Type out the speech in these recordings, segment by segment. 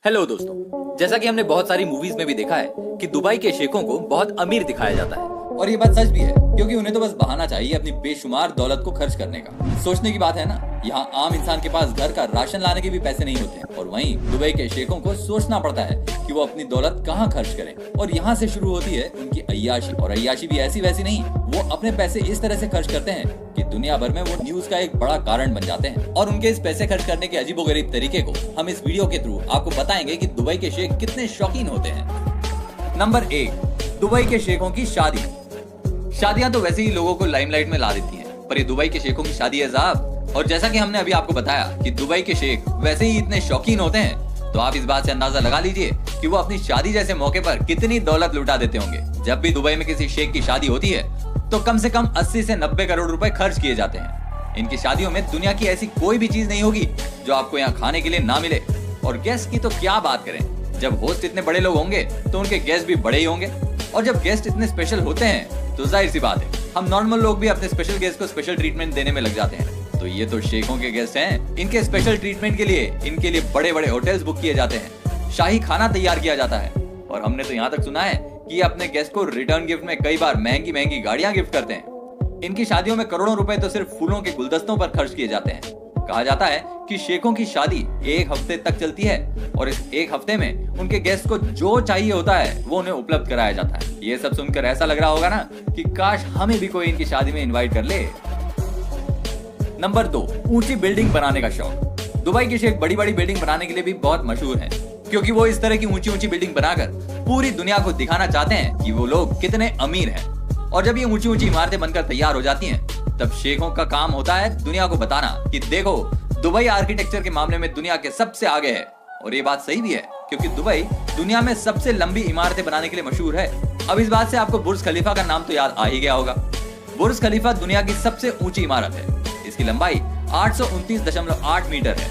Hello दोस्तों, जैसा कि हमने बहुत सारी मूवीज में भी देखा है कि दुबई के शेखों को बहुत अमीर दिखाया जाता है। और ये बात सच भी है, क्योंकि उन्हें तो बस बहाना चाहिए अपनी बेशुमार दौलत को खर्च करने का। सोचने की बात है ना, यहाँ आम इंसान के पास घर का राशन लाने के भी पैसे नहीं होते हैं, और वहीं दुबई के शेखों को सोचना पड़ता है कि वो अपनी दौलत कहाँ खर्च करें। और यहाँ से शुरू होती है उनकी अय्याशी, और अय्याशी भी ऐसी वैसी नहीं, वो अपने पैसे इस तरह से खर्च करते हैं कि दुनिया भर में वो न्यूज का एक बड़ा कारण बन जाते हैं। और उनके इस पैसे खर्च करने के अजीबोगरीब तरीके को हम इस वीडियो के थ्रू आपको बताएंगे कि दुबई के शेख कितने शौकीन होते हैं। नंबर 1, दुबई के शेखों की शादी। शादियां तो वैसे ही लोगों को लाइमलाइट में ला देती हैं, पर ये दुबई के शेखों की शादी है साहब। और जैसा कि हमने अभी आपको बताया कि दुबई के शेख वैसे ही इतने शौकीन होते हैं, तो आप इस बात से अंदाजा लगा लीजिए कि वो अपनी शादी जैसे मौके पर कितनी दौलत लुटा देते होंगे। जब भी दुबई में किसी शेख की शादी होती है तो कम से कम 80 से 90 करोड़ रुपए खर्च किए जाते हैं। इनकी शादियों में दुनिया की ऐसी कोई भी चीज नहीं होगी जो आपको यहाँ खाने के लिए ना मिले। और गेस्ट की तो क्या बात करें, जब होस्ट इतने बड़े लोग होंगे तो उनके गेस्ट भी बड़े ही होंगे। और जब गेस्ट इतने स्पेशल होते हैं तो जाहिर सी बात है, हम नॉर्मल लोग भी अपने स्पेशल गेस्ट को स्पेशल ट्रीटमेंट देने में लग जाते हैं। तो ये तो शेखों के गेस्ट हैं, इनके स्पेशल ट्रीटमेंट के लिए इनके लिए बड़े बड़े होटल्स बुक किए जाते हैं, शाही खाना तैयार किया जाता है। और हमने तो यहाँ तक सुना है कि ये अपने गेस्ट को रिटर्न गिफ्ट में कई बार महंगी महंगी गाड़ियां गिफ्ट करते हैं। इनकी शादियों में करोड़ों रुपए तो सिर्फ फूलों के गुलदस्तों पर खर्च किए जाते हैं। कहा जाता है कि शेखों की शादी 1 हफ्ते तक चलती है, और इस 1 हफ्ते में उनके गेस्ट को जो चाहिए होता है वो उन्हें उपलब्ध कराया जाता है। ये सब सुनकर ऐसा लग रहा होगा ना कि काश हमें भी कोई इनकी शादी में इनवाइट कर ले। नंबर 2, ऊंची बिल्डिंग बनाने का शौक। दुबई के शेख बड़ी बड़ी बिल्डिंग बनाने के लिए भी बहुत मशहूर हैं, क्योंकि वो इस तरह की ऊंची ऊंची बिल्डिंग बनाकर पूरी दुनिया को दिखाना चाहते हैं कि वो लोग कितने अमीर हैं। और जब ये ऊंची ऊंची इमारतें बनकर तैयार हो जाती हैं, तब शेखों का काम होता है दुनिया को बताना कि देखो, दुबई आर्किटेक्चर के मामले में दुनिया के सबसे आगे है। और ये बात सही भी है, क्योंकि दुबई दुनिया में सबसे लंबी इमारतें बनाने के लिए मशहूर है। अब इस बात से आपको बुर्ज खलीफा का नाम तो याद आ ही गया होगा। बुर्ज खलीफा दुनिया की सबसे ऊंची इमारत है। इसकी लंबाई 829.8 मीटर है।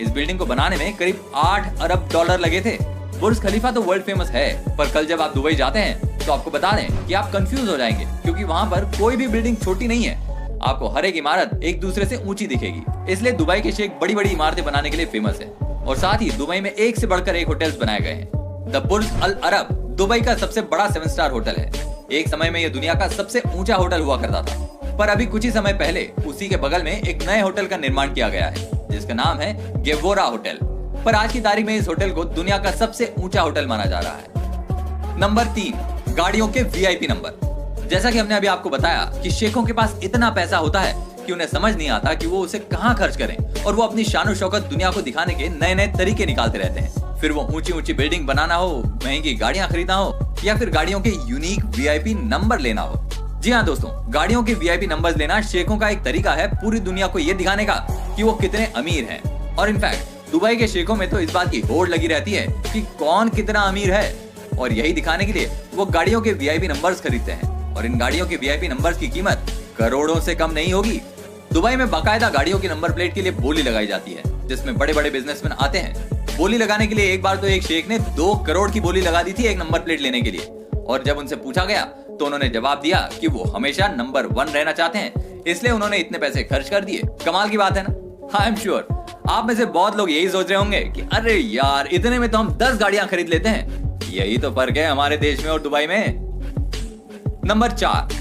इस बिल्डिंग को बनाने में करीब $8 अरब लगे थे। बुर्ज खलीफा तो वर्ल्ड फेमस है, पर कल जब आप दुबई जाते हैं तो आपको बता दें कि आप कंफ्यूज हो जाएंगे, क्योंकि वहां पर कोई भी बिल्डिंग छोटी नहीं है। आपको हर एक इमारत एक दूसरे से ऊंची दिखेगी। इसलिए दुबई के शेख बड़ी बड़ी इमारतें बनाने के लिए फेमस है। और साथ ही दुबई में एक से बढ़कर एक होटल्स बनाए गए हैं। The Burj Al Arab Dubai का सबसे बड़ा 7 स्टार होटल है। एक समय में यह दुनिया का सबसे ऊंचा होटल हुआ करता था, पर अभी कुछ ही समय पहले उसी के बगल में एक नए होटल का निर्माण किया गया है, जिसका नाम है गेवोरा होटल। पर आज की तारीख में इस होटल को दुनिया का सबसे ऊंचा होटल माना जा रहा है। नंबर 3, गाड़ियों के VIP नंबर। जैसा कि हमने अभी आपको बताया कि शेखों के पास इतना पैसा होता है कि उन्हें समझ नहीं आता कि वो उसे कहां खर्च करें, और वो अपनी शान और शौकत दुनिया को दिखाने के नए नए तरीके निकालते रहते हैं। फिर वो ऊंची ऊंची बिल्डिंग बनाना हो, महंगी गाड़ियां खरीदना हो, या फिर गाड़ियों के यूनिक VIP नंबर लेना हो। जी हाँ दोस्तों, गाड़ियों के VIP नंबर्स लेना शेखों का एक तरीका है पूरी दुनिया को ये दिखाने का कि वो कितने अमीर हैं। और इनफैक्ट दुबई के शेखों में तो इस बात की होड़ लगी रहती है कि कौन कितना अमीर है, और यही दिखाने के लिए वो गाड़ियों के VIP नंबर्स खरीदते हैं। और इन गाड़ियों के VIP नंबर्स की कीमत करोड़ों से कम नहीं होगी। दुबई में बाकायदा गाड़ियों की नंबर प्लेट के लिए बोली लगाई जाती है, जिसमें बड़े बड़े बिजनेसमैन आते हैं। बोली लगाने के लिए एक बार तो एक शेख ने 2 करोड़ की बोली लगा दी थी एक नंबर प्लेट लेने के लिए। और जब उनसे पूछा गया तो उन्होंने जवाब दिया कि वो हमेशा नंबर 1 रहना चाहते हैं, इसलिए उन्होंने इतने पैसे खर्च कर दिए। कमाल की बात है ना। आई एम श्योर आप में से बहुत लोग यही सोच रहे होंगे कि अरे यार, इतने में तो हम 10 गाड़ियां खरीद लेते हैं। यही तो फर्क है हमारे देश में और दुबई में। नंबर 4,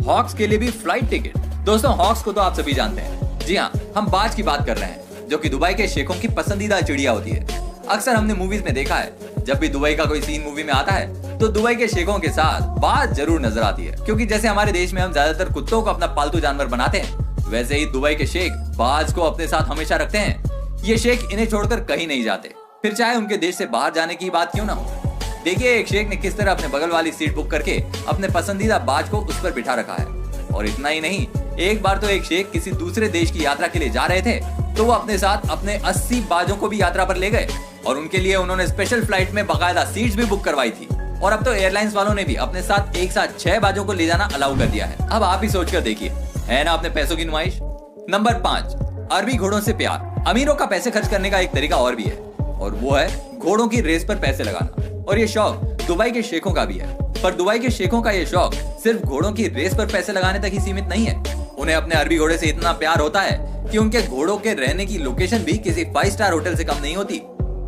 हॉक्स के लिए भी फ्लाइट टिकट। दोस्तों, हॉक्स को तो आप सभी जानते हैं। जी हाँ, हम बाज की बात कर रहे हैं, जो कि दुबई के शेखों की पसंदीदा चिड़िया होती है। अक्सर हमने मूवीज में देखा है, जब भी दुबई का कोई सीन मूवी में आता है तो दुबई के शेखों के साथ बाज जरूर नजर आती है। क्योंकि जैसे हमारे देश में हम ज्यादातर कुत्तों को अपना पालतू जानवर बनाते हैं, वैसे ही दुबई के शेख बाज को अपने साथ हमेशा रखते हैं। ये शेख इन्हें छोड़कर कहीं नहीं जाते, फिर चाहे उनके देश से बाहर जाने की बात क्यों ना हो। देखिए एक शेख ने किस तरह अपने बगल वाली सीट बुक करके अपने पसंदीदा बाज को उस पर बिठा रखा है। और इतना ही नहीं, एक बार तो एक शेख किसी दूसरे देश की यात्रा के लिए जा रहे थे, तो वो अपने साथ अपने 80 बाजों को भी यात्रा पर ले गए, और उनके लिए उन्होंने स्पेशल फ्लाइट में बाकायदा सीट्स भी बुक करवाई थी। और अब तो एयरलाइंस वालों ने भी अपने साथ एक साथ 6 बाजों को ले जाना अलाउ कर दिया है। अब आप ही सोचकर देखिए, है ना अपने पैसों की नुमाइश। नंबर 5, अरबी घोड़ों से प्यार। अमीरों का पैसे खर्च करने का एक तरीका और भी है, और वो है घोड़ों की रेस पर पैसे लगाना। और ये शौक दुबई के शेखों का भी है, पर दुबई के शेखों का ये शौक सिर्फ घोड़ों की रेस पर पैसे लगाने तक ही सीमित नहीं है। उन्हें अपने अरबी घोड़े से इतना प्यार होता है कि उनके घोड़ों के रहने की लोकेशन भी किसी 5 स्टार होटल से कम नहीं होती।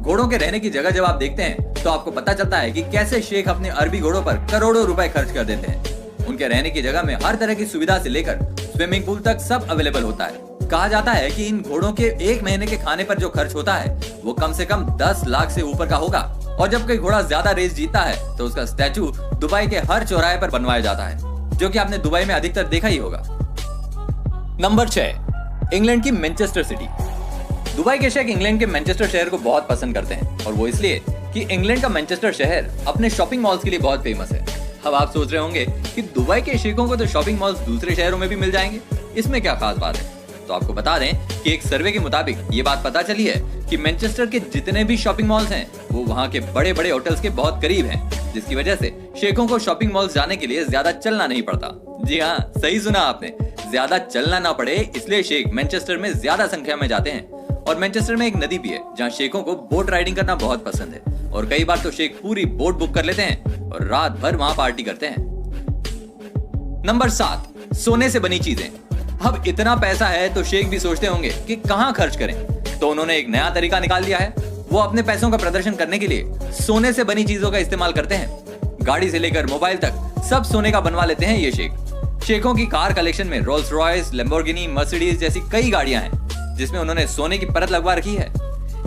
घोड़ों के रहने की जगह जब आप देखते हैं तो आपको पता चलता है कि कैसे शेख अपने अरबी घोड़ों पर करोड़ों रुपए खर्च कर देते हैं। उनके रहने की जगह में हर तरह की सुविधा से लेकर स्विमिंग पूल तक सब अवेलेबल होता है। कहा जाता है कि इन घोड़ों के एक महीने के खाने पर जो खर्च होता है वो कम से कम 10 लाख से ऊपर का होगा। और जब कोई घोड़ा ज्यादा रेस जीतता है तो उसका स्टैचू दुबई के हर चौराहे पर बनवाया जाता है, जो कि आपने दुबई में अधिकतर देखा ही होगा। नंबर 6, इंग्लैंड की मैनचेस्टर सिटी। दुबई के शेख इंग्लैंड के मैनचेस्टर शहर को बहुत पसंद करते हैं, और वो इसलिए कि इंग्लैंड का मैनचेस्टर शहर अपने शॉपिंग मॉल्स के लिए बहुत फेमस है। अब आप सोच रहे होंगे कि दुबई के शेखों को तो शॉपिंग मॉल्स दूसरे शहरों में भी मिल जाएंगे, इसमें क्या खास बात है? तो आपको बता दें कि एक सर्वे के मुताबिक ये बात पता चली है कि मैनचेस्टर के जितने भी शॉपिंग मॉल्स हैं वो वहाँ के बड़े बड़े होटल्स के बहुत करीब हैं, जिसकी वजह से शेखों को शॉपिंग मॉल्स जाने के लिए ज्यादा चलना नहीं पड़ता। जी हाँ, सही सुना आपने, ज्यादा चलना ना पड़े इसलिए शेख मैनचेस्टर में ज्यादा संख्या में जाते हैं। और मैनचेस्टर में एक नदी भी है जहाँ शेखों को बोट राइडिंग करना बहुत पसंद है, और कई बार तो शेख पूरी बोट बुक कर लेते हैं और रात भर वहाँ पार्टी करते हैं। नंबर 7, सोने से बनी चीजें। अब इतना पैसा है तो शेख भी सोचते होंगे कि कहां खर्च करें, तो उन्होंने एक नया तरीका निकाल लिया है। वो अपने पैसों का प्रदर्शन करने के लिए सोने से बनी चीजों का इस्तेमाल करते हैं। गाड़ी से लेकर मोबाइल तक सब सोने का बनवा लेते हैं ये शेख। शेखों की कार कलेक्शन में रोल्स रॉयस, लैम्बोर्गिनी, मर्सिडीज जैसी कई गाड़ियां हैं जिसमें उन्होंने सोने की परत लगवा रखी है।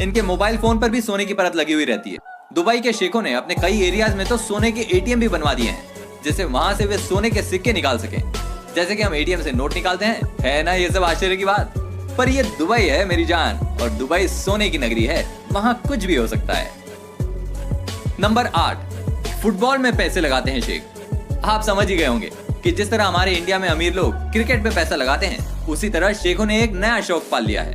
इनके मोबाइल फोन पर भी सोने की परत लगी हुई रहती है। दुबई के शेखों ने अपने कई एरियाज में तो सोने के एटीएम भी बनवा दिए हैं, जिससे वहां से वे सोने के सिक्के निकाल सकें, जैसे कि हम एटीएम से नोट निकालते हैं। है ना ये सब आश्चर्य की बात? पर ये दुबई है मेरी जान, और दुबई सोने की नगरी है, वहां कुछ भी हो सकता है। नंबर 8, फुटबॉल में पैसे लगाते हैं शेख। आप समझ ही गए होंगे कि जिस तरह हमारे इंडिया में अमीर लोग क्रिकेट में पैसा लगाते हैं, उसी तरह शेखों ने एक नया शौक पाल लिया है,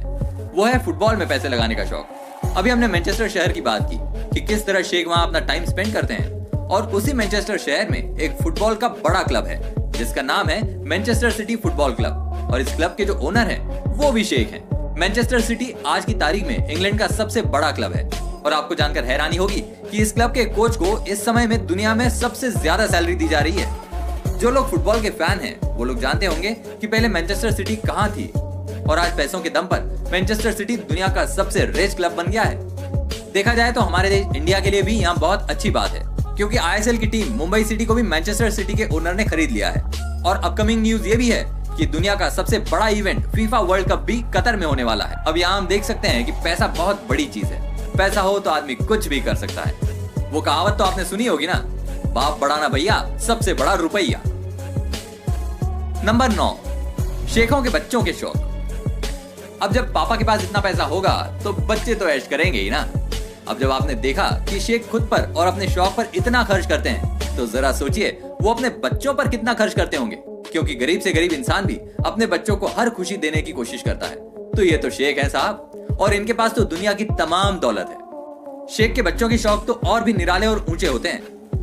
वो है फुटबॉल में पैसे लगाने का शौक। अभी हमने मैनचेस्टर शहर की बात की कि किस तरह शेख वहां अपना टाइम स्पेंड करते हैं, और उसी मैनचेस्टर शहर में एक फुटबॉल का बड़ा क्लब है जिसका नाम है मैनचेस्टर सिटी फुटबॉल क्लब, और इस क्लब के जो ओनर हैं वो भी शेख हैं। मैनचेस्टर सिटी आज की तारीख में इंग्लैंड का सबसे बड़ा क्लब है, और आपको जानकर हैरानी होगी कि इस क्लब के कोच को इस समय में दुनिया में सबसे ज्यादा सैलरी दी जा रही है। जो लोग फुटबॉल के फैन हैं वो लोग जानते होंगे कि पहले मैनचेस्टर सिटी कहाँ थी, और आज पैसों के दम पर मैनचेस्टर सिटी दुनिया का सबसे रिच क्लब बन गया है। देखा जाए तो हमारे देश इंडिया के लिए भी यहाँ बहुत अच्छी बात है, क्योंकि आईएसएल की टीम मुंबई सिटी को भी मैनचेस्टर सिटी के ओनर ने खरीद लिया है। और अपकमिंग न्यूज ये भी है कि दुनिया का सबसे बड़ा इवेंट फीफा वर्ल्ड कप भी कतर में होने वाला है। अब यहाँ हम देख सकते हैं कि पैसा बहुत बड़ी चीज है, पैसा हो तो आदमी कुछ भी कर सकता है। वो कहावत तो आपने सुनी होगी ना, बाप बड़ा ना भैया, सबसे बड़ा रुपया। नंबर 9, शेखों के बच्चों के शौक। अब जब पापा के पास इतना पैसा होगा तो बच्चे तो ऐश करेंगे ही ना। अब जब आपने देखा कि शेख खुद पर और अपने शौक पर इतना खर्च करते हैं, तो जरा सोचिए वो अपने बच्चों पर कितना खर्च करते होंगे, क्योंकि गरीब से गरीब इंसान भी अपने बच्चों को हर खुशी देने की कोशिश करता है। तो ये तो शेख है साहब, और इनके पास तो दुनिया की तमाम दौलत है। शेख के बच्चों के शौक तो और भी निराले और ऊंचे होते हैं।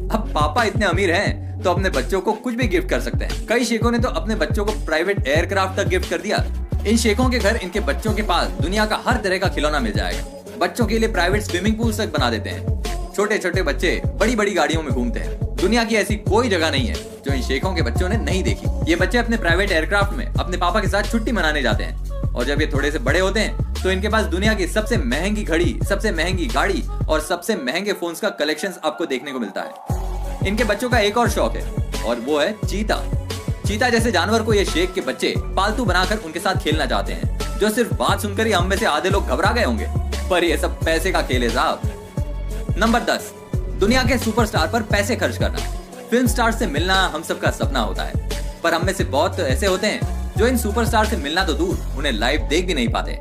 अब पापा इतने अमीर हैं तो अपने बच्चों को कुछ भी गिफ्ट कर सकते हैं। कई शेखों ने तो अपने बच्चों को प्राइवेट एयरक्राफ्ट तक गिफ्ट कर दिया। इन शेखों के घर इनके बच्चों के पास दुनिया का हर तरह का खिलौना मिल जाएगा। बच्चों के लिए प्राइवेट स्विमिंग पूल तक बना देते हैं। छोटे छोटे बच्चे बड़ी बड़ी गाड़ियों में घूमते हैं। दुनिया की ऐसी कोई जगह नहीं है जो इन शेखों के बच्चों ने नहीं देखी। ये बच्चे अपने प्राइवेट एयरक्राफ्ट में अपने पापा के साथ छुट्टी मनाने जाते हैं, और जब ये थोड़े से बड़े होते हैं तो इनके पास दुनिया की सबसे महंगी घड़ी, सबसे महंगी गाड़ी और सबसे महंगे फोन्स का कलेक्शंस आपको देखने को मिलता है। इनके बच्चों का एक और शौक है, और वो है चीता। चीता जैसे जानवर को ये शेख के बच्चे पालतू बनाकर उनके साथ खेलना चाहते हैं, जो सिर्फ बात सुनकर ही हम में से आधे लोग घबरा गए होंगे। पर ये सब पैसे का खेल है साहब। नंबर 10, दुनिया के सुपरस्टार पर पैसे खर्च करना। फिल्म स्टार से मिलना हम सबका सपना होता है, पर हम में से बहुत ऐसे होते हैं जो इन सुपरस्टार से मिलना तो दूर, उन्हें लाइव देख भी नहीं पाते।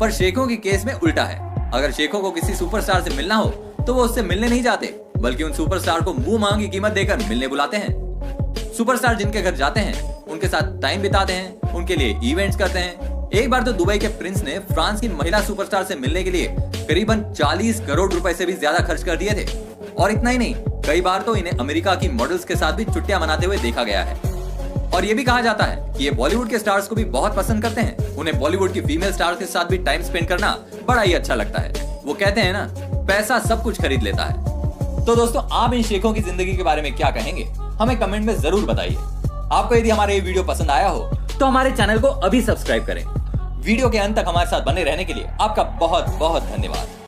पर शेखों के केस में उल्टा है। अगर शेखों को किसी सुपरस्टार से मिलना हो तो वो उससे मिलने नहीं जाते, बल्कि उन सुपरस्टार को मुंह मांगी कीमत देकर मिलने बुलाते हैं। सुपरस्टार जिनके घर जाते हैं उनके साथ टाइम बिताते हैं, उनके लिए इवेंट्स करते हैं। एक बार तो दुबई के प्रिंस ने फ्रांस की महिला सुपरस्टार से मिलने के लिए करीबन 40 करोड़ रुपए से भी ज्यादा खर्च कर दिए थे। और इतना ही नहीं, कई बार तो इन्हें अमेरिका की मॉडल्स के साथ भी छुट्टियां मनाते हुए देखा गया है। और ये भी कहा जाता है कि ये बॉलीवुड के स्टार्स को भी बहुत पसंद करते हैं। उन्हें बॉलीवुड की फीमेल स्टार्स के साथ भी टाइम स्पेंड करना बड़ा ही अच्छा लगता है। वो कहते हैं ना, पैसा सब कुछ खरीद लेता है। तो दोस्तों, आप इन शेखों की जिंदगी के बारे में क्या कहेंगे, हमें कमेंट में जरूर बताइए। आपको यदि हमारा ये वीडियो पसंद आया हो तो हमारे चैनल को अभी सब्सक्राइब करें। वीडियो के अंत तक हमारे साथ बने रहने के लिए आपका बहुत बहुत धन्यवाद।